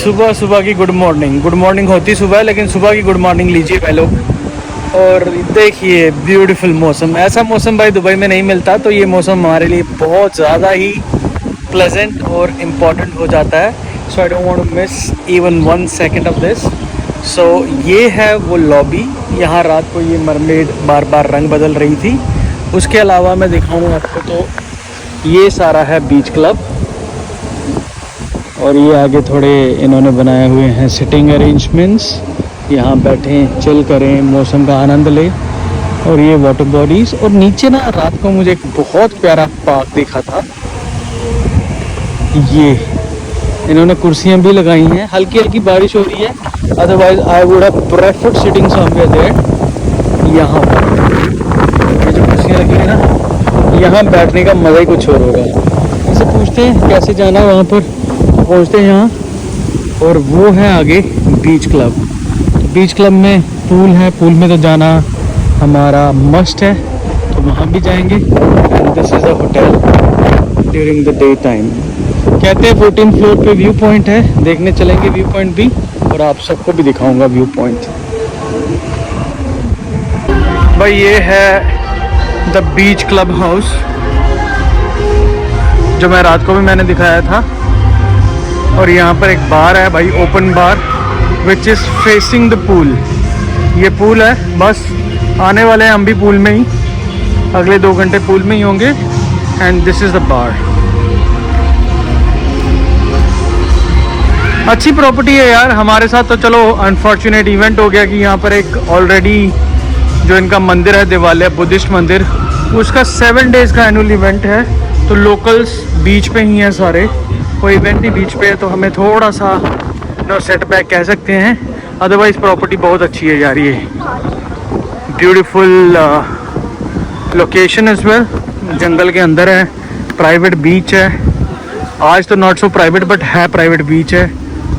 सुबह सुबह की गुड मॉर्निंग होती सुबह, लेकिन सुबह की गुड मॉर्निंग लीजिए भाई लोग। और देखिए ब्यूटीफुल मौसम, ऐसा मौसम भाई दुबई में नहीं मिलता, तो ये मौसम हमारे लिए बहुत ज़्यादा ही प्लेजेंट और इम्पॉर्टेंट हो जाता है। So I don't want to miss even 1 second of this. So ये है वो लॉबी, यहाँ रात को ये मरमेड बार बार रंग बदल रही थी। उसके अलावा मैं दिखाऊँ आपको तो ये सारा है बीच क्लब, और ये आगे थोड़े इन्होंने बनाए हुए हैं सिटिंग अरेंजमेंट्स, यहाँ बैठें चिल करें मौसम का आनंद लें। और ये वाटर बॉडीज़, और नीचे ना रात को मुझे एक बहुत प्यारा पार्क देखा था। ये इन्होंने कुर्सियाँ भी लगाई हैं, हल्की हल्की बारिश हो रही है, otherwise I would have preferred sitting somewhere there. यहाँ पर ये जो कुर्सियाँ लगी है ना, यहाँ बैठने का मज़ा ही कुछ और होगा। इसे पूछते हैं कैसे जाना है, वहाँ पर पहुँचते हैं यहाँ। और वो है आगे बीच क्लब। बीच क्लब में पूल है, पूल में तो जाना हमारा मस्ट है, तो वहाँ भी जाएंगे। And this is a hotel during the day time. कहते हैं 14th फ्लोर पे व्यू पॉइंट है, देखने चलेंगे व्यू पॉइंट भी, और आप सबको भी दिखाऊंगा व्यू पॉइंट। भाई ये है द बीच क्लब हाउस, जो मैं रात को भी मैंने दिखाया था। और यहाँ पर एक बार है भाई, open bar, which is facing the pool. ये पूल है, बस आने वाले हैं हम भी पूल में ही, अगले 2 घंटे पूल में ही होंगे। And this is the bar. अच्छी प्रॉपर्टी है यार। हमारे साथ तो चलो अनफॉर्चुनेट इवेंट हो गया कि यहाँ पर एक ऑलरेडी जो इनका मंदिर है दिवालिया बुद्धिस्ट मंदिर, उसका 7 डेज़ का एनुअल इवेंट है। तो लोकल्स बीच पे ही हैं सारे, वो इवेंट ही बीच पे है, तो हमें थोड़ा सा नो सेटबैक कह सकते हैं। अदरवाइज़ प्रॉपर्टी बहुत अच्छी है यार। ये ब्यूटीफुल लोकेशन एज वेल, जंगल के अंदर है, प्राइवेट बीच है। आज तो नॉट सो प्राइवेट बट है, प्राइवेट बीच है।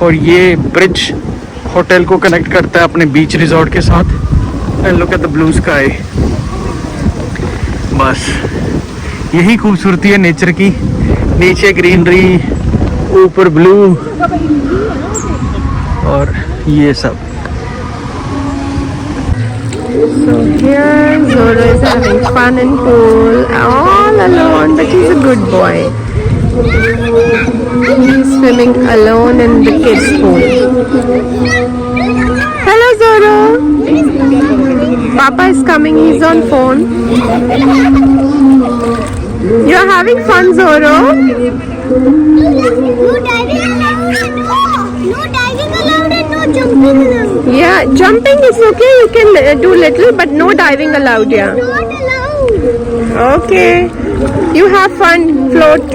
और ये ब्रिज होटल को कनेक्ट करता है अपने बीच रिजॉर्ट के साथ। And look at the blue sky. बस यही खूबसूरती है नेचर की, नीचे ग्रीनरी, ऊपर ब्लू, और ये सब। So here Zoro is having fun in pool all alone, but he's a good boy. He's swimming alone in the kids pool. Hello Zoro. Papa is coming, he's on phone. You're having fun, Zoro? No diving allowed, no diving allowed and no jumping allowed. Yeah, jumping is okay, you can do little, but no diving allowed, yeah. Not allowed. Okay, you have fun, float.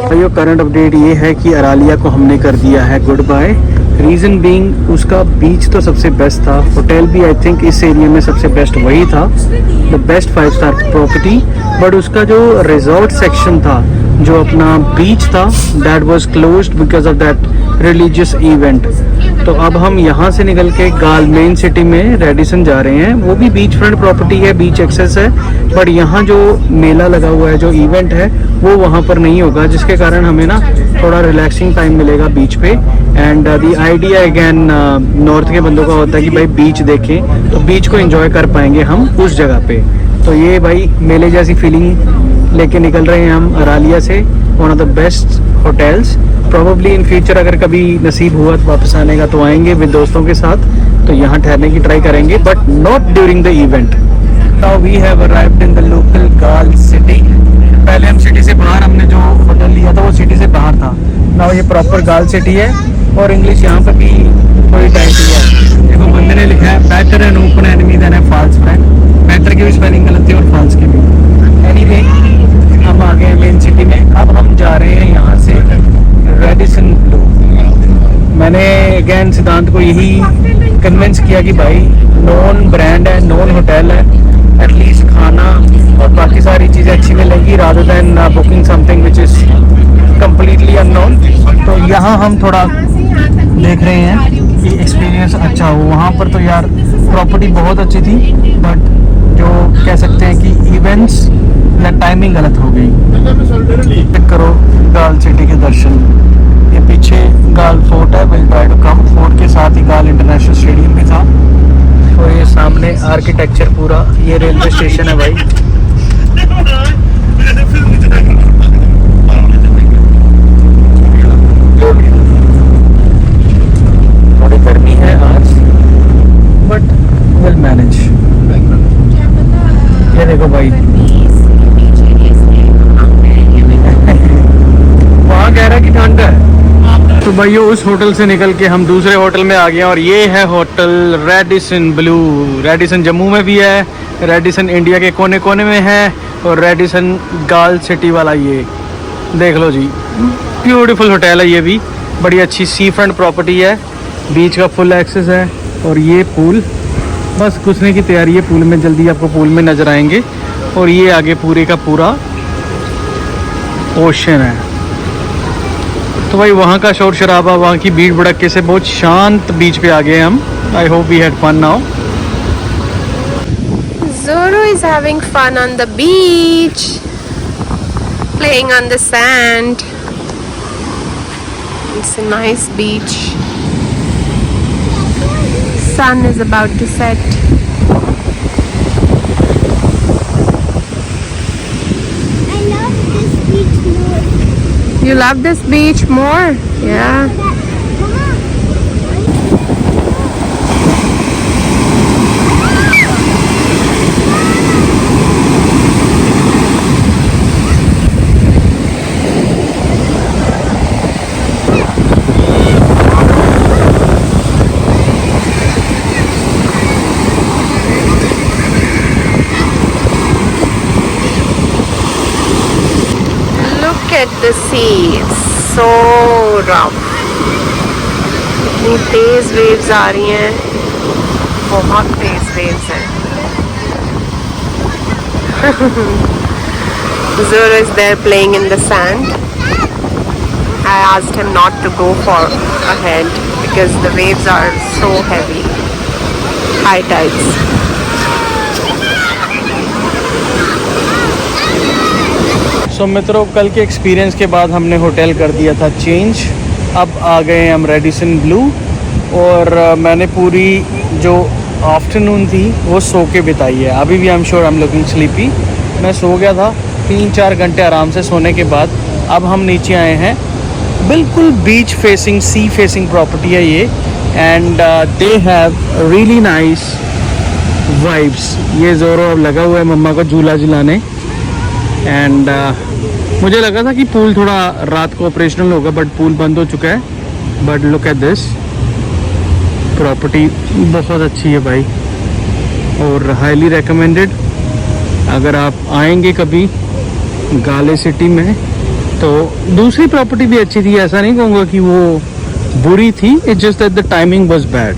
भाइयों current update ये है कि अरालिया को हमने कर दिया है good bye. Reason being उसका बीच तो सबसे बेस्ट था, होटल भी आई थिंक इस एरिया में सबसे बेस्ट वही था, the best 5 star property. But उसका जो रिजॉर्ट सेक्शन था, जो अपना बीच था, that was closed because of that religious event. तो अब हम यहाँ से निकल के गाल मेन सिटी में रेडिसन जा रहे हैं। वो भी बीच फ्रंट प्रॉपर्टी है, बीच एक्सेस है, बट यहाँ जो मेला लगा हुआ है, जो इवेंट है, वो वहाँ पर नहीं होगा, जिसके कारण हमें ना थोड़ा रिलैक्सिंग टाइम मिलेगा बीच पे। And the idea again north के बंदों का होता है कि भाई बीच देखें, तो बीच को एंजॉय कर पाएंगे हम उस जगह पे। तो ये भाई मेले जैसी फीलिंग लेके निकल रहे हैं हम अरालिया से, one of the best hotels. Probably in future अगर कभी नसीब हुआ तो वापस आने का तो आएंगे विद दोस्तों के साथ, तो यहाँ ठहरने की ट्राई करेंगे, but not during the event. Now we have arrived in the local Galle city. पहले हम सिटी से बाहर, हमने जो होटल लिया था वो सिटी से बाहर था। नाउ ये प्रॉपर गाल सिटी है, और इंग्लिश यहाँ पर भी थोड़ी टाइट है। देखो बंदे ने लिखा है better an open enemy than a false friend. Better की भी स्पेलिंग गलत है और फॉल्स की भी। एनीवे हम आ गए मेन सिटी में। अब हम जा रहे हैं यहाँ से रेडिसन ब्लू। मैंने अगेन सिद्धांत को यही कन्विंस किया कि भाई नॉन ब्रांड है, नॉन होटल है, एटलीस्ट खाना और बाकी सारी चीज़ें अच्छी मिलेगी, rather than booking something which is completely unknown. तो यहाँ हम थोड़ा देख रहे हैं कि एक्सपीरियंस अच्छा हो। वहाँ पर तो यार प्रॉपर्टी बहुत अच्छी थी, बट जो कह सकते हैं कि इवेंट्स या टाइमिंग गलत हो गई। पिक करो गाल सिटी के दर्शन। ये पीछे गाल फोर्ट है, will try to come. Fort के साथ ही गाल इंटरनेशनल स्टेडियम भी था। और ये सामने आर्किटेक्चर पूरा, ये रेलवे स्टेशन है भाई। थोड़ी गर्मी है आज, बट विल मैनेज। ये देखो भाई, वहाँ कह रहा है कि ठंड है। तो भाइयों उस होटल से निकल के हम दूसरे होटल में आ गए, और ये है hotel Radisson Blu. Radisson Jammu में भी है, रेडिसन इंडिया के कोने कोने में है, और रेडिसन गाल सिटी वाला ये देख लो जी। ब्यूटीफुल होटल है ये भी, बड़ी अच्छी सी फ्रंट प्रॉपर्टी है, बीच का फुल एक्सेस है। और ये पूल, बस घुसने की तैयारी है पूल में, जल्दी आपको पूल में नज़र आएंगे। और ये आगे पूरे का पूरा ओशन है। तो भाई वहाँ का शोर शराबा, वहाँ की भीड़ भड़के से बहुत शांत बीच पे आ गए हम। I hope we had fun now. Zoro is having fun on the beach, playing on the sand. It's a nice beach. Sun is about to set. I love this beach more. You love this beach more? Yeah. Look at the sea. It's so rough. इतनी तेज waves आ रही हैं, बहुत तेज waves हैं। Zoro is there playing in the sand. I asked him not to go for ahead because the waves are so heavy. High tides. सो मित्रों, कल के experience के बाद हमने होटल कर दिया था चेंज। अब आ गए हम रेडिसन ब्लू, और मैंने पूरी जो आफ्टरनून थी वो सो के बिताई है। अभी भी I am sure I am looking sleepy. मैं सो गया था 3-4 घंटे आराम से सोने के बाद। अब हम नीचे आए हैं, बिल्कुल beach facing, sea facing property है ये, and they have really nice vibes. ये ज़ोरो अब लगा हुआ है मम्मा को झूला झुलाने, एंड मुझे लगा था कि पूल थोड़ा रात को ऑपरेशनल होगा, बट पूल बंद हो चुका है। But look at this property, बहुत अच्छी है भाई, और हाईली रिकमेंडेड। अगर आप आएंगे कभी गाले सिटी में, तो दूसरी प्रॉपर्टी भी अच्छी थी, ऐसा नहीं कहूँगा कि वो बुरी थी। It's just that the timing was bad.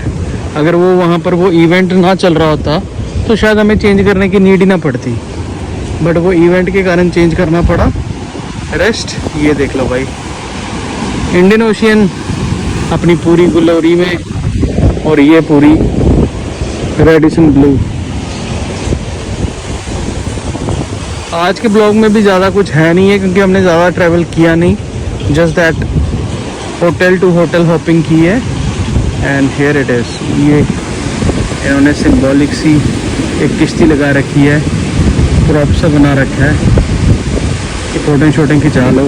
अगर वो वहाँ पर वो इवेंट ना चल रहा होता तो शायद हमें चेंज करने की नीड ही ना पड़ती, बट वो इवेंट के कारण चेंज करना पड़ा। रेस्ट ये देख लो भाई, इंडियन ओशियन अपनी पूरी गुलोरी में, और ये पूरी रेडिसन ब्लू। आज के ब्लॉग में भी ज़्यादा कुछ है नहीं है, क्योंकि हमने ज़्यादा ट्रैवल किया नहीं, just that hotel to hotel hopping की है। एंड हियर इट इज़, ये इन्होंने सिंबॉलिक सी एक किश्ती लगा रखी है, प्रॉप सा बना रखा है कि फोटो शूटिंग खिंचा लो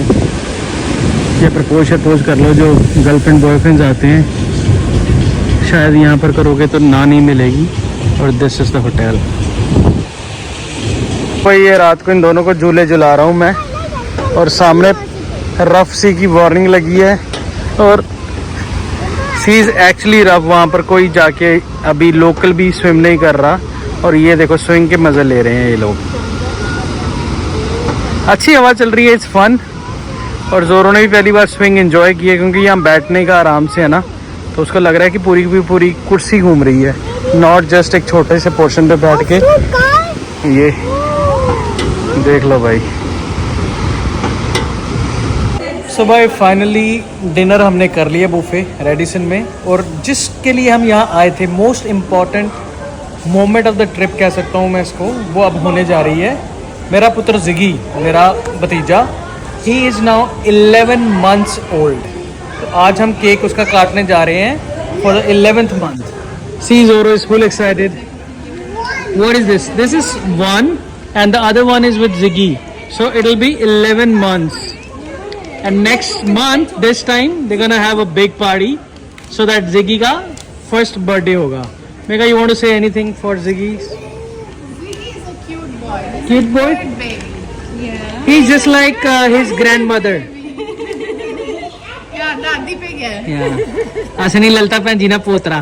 या प्रपोज कर लो। जो गर्लफ्रेंड बॉयफ्रेंड्स आते हैं, शायद यहाँ पर करोगे तो ना नहीं मिलेगी। और दिस इज़ द होटल। भाई ये रात को इन दोनों को झूले झुला रहा हूँ मैं, और सामने रफ सी की वार्निंग लगी है, और सी इज़ एक्चुअली रफ। वहाँ पर कोई जाके अभी लोकल भी स्विम नहीं कर रहा, और ये देखो स्विंग के मज़े ले रहे हैं ये लोग। अच्छी हवा चल रही है, इट्स फन। और ज़ोरो ने भी पहली बार स्विंग एंजॉय की है, क्योंकि यहाँ बैठने का आराम से है ना, तो उसको लग रहा है कि पूरी की पूरी कुर्सी घूम रही है, नॉट जस्ट एक छोटे से पोर्शन पे बैठ के। ये देख लो भाई। सुबह फाइनली डिनर हमने कर लिया बुफे रेडिसन में, और जिसके लिए हम यहाँ आए थे, most important moment of the trip कह सकता हूँ मैं इसको, वो अब होने जा रही है। मेरा पुत्र जिगी, मेरा भतीजा, he is now 11 months old. तो आज हम केक उसका काटने जा रहे हैं for the 11th month। See Zoro is full excited. What is this? This is one and the other one is with Ziggy. So it'll be 11 months. And next month, this time, they're gonna have a big party so that Ziggy ka first birthday hoga. Mega, you want to say anything for Ziggy? Ziggy is a cute boy. Cute boy? Third baby. Yeah. He's just like his grandmother. Yeah, दादी पे गया है. Yeah. असनी ललता भैन जी ना पोतरा.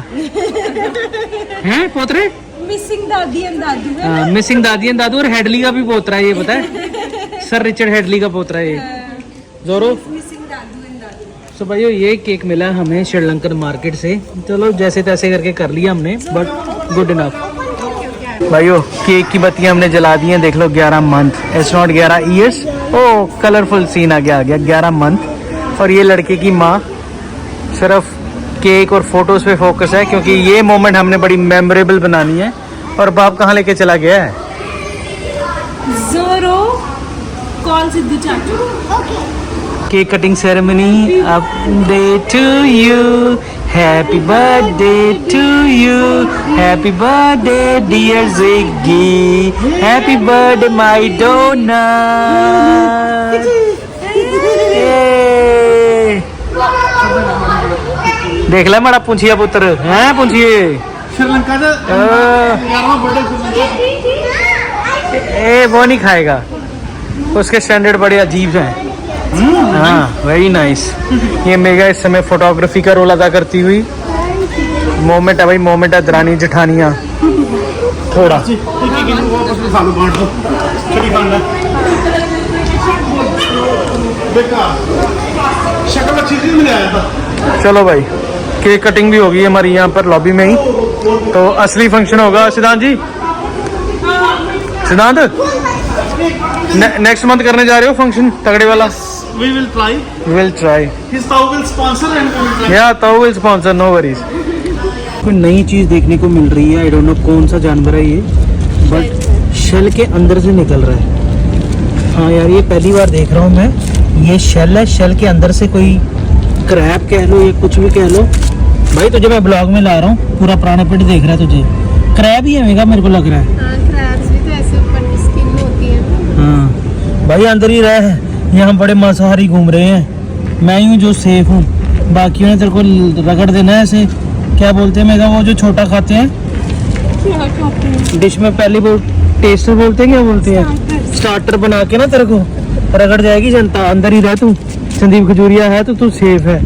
हैं पोतरे? Missing दादी and दादू है. Missing दादी एंड दादू, और हेडली का भी पोतरा है, ये पता है? सर रिचर्ड हेडली का पोतरा है ये। जोरो Missing दादू and दादू. तो भाइयों ये केक मिला हमें श्रीलंकन मार्केट से। चलो जैसे तैसे करके कर लिया हमने, बट गुड इनफ। भाइयों केक की बत्तियां हमने जला दी हैं, देख लो 11 month, it's not 11 years. Oh colourful scene आ गया 11 मंथ। और ये लड़के की माँ सिर्फ केक और फोटोज पे फोकस है, क्योंकि ये मोमेंट हमने बड़ी मेमोरेबल बनानी है। और बाप कहाँ लेके चला गया है? Zoro, call Sidhu चाचू. Cake cutting ceremony update to you, happy birthday to you, happy birthday dear Jiggy, happy birthday my donut. देख ले माड़ा पूंछिया पुत्र हैं, पूंछिए श्रीलंका का 11वां बर्थडे ए वो नहीं खाएगा, उसके स्टैंडर्ड बड़े अजीब हैं। हाँ वेरी नाइस। ये मेगा इस समय फोटोग्राफी का रोल अदा करती हुई मोमेंट है भाई, मोमेंट है दरानी जठानियाँ। थोड़ा आपस में सालू बांट दो, चली खाना बेकार शक्ल अच्छी चीज मिल आया था। चलो भाई केक कटिंग भी होगी हमारी यहाँ पर लॉबी में ही, तो असली फंक्शन होगा। सिद्धांत जी, सिद्धांत नेक्स्ट मंथ करने जा रहे हो फंक्शन तगड़े वाला? We will try. Will try. His Tao will sponsor and we will try. या तो विल स्पॉन्सर, नो वरीज। कोई नई चीज देखने को मिल रही है, आई डोंट नो कौन सा जानवर है ये, बट शेल के अंदर से निकल रहा है। हाँ यार ये पहली बार देख रहा हूँ मैं, ये शेल है, शेल के अंदर से कोई क्रैब कह लो या कुछ भी कह लो। भाई तुझे मैं ब्लॉग में ला रहा हूँ, पूरा पुराना पेट देख रहा है तुझे, क्रैब ही है मेरे को लग रहा है। Crabs भी तो ऐसे ऊपर की स्किन होती है. हाँ भाई अंदर ही रह, यहाँ बड़े मांसाहारी घूम रहे हैं, मैं ही हूँ जो सेफ हूँ, बाकियों ने तेरे को रगड़ देना है ऐसे। क्या बोलते हैं मेगा वो जो छोटा खाते हैं डिश में, पहले वो टेस्टर बोलते हैं, क्या बोलते हैं, स्टार्टर बना के ना तेरे को रगड़ जाएगी जनता। अंदर ही रह तू, संदीप खजूरिया है तो तू सेफ है।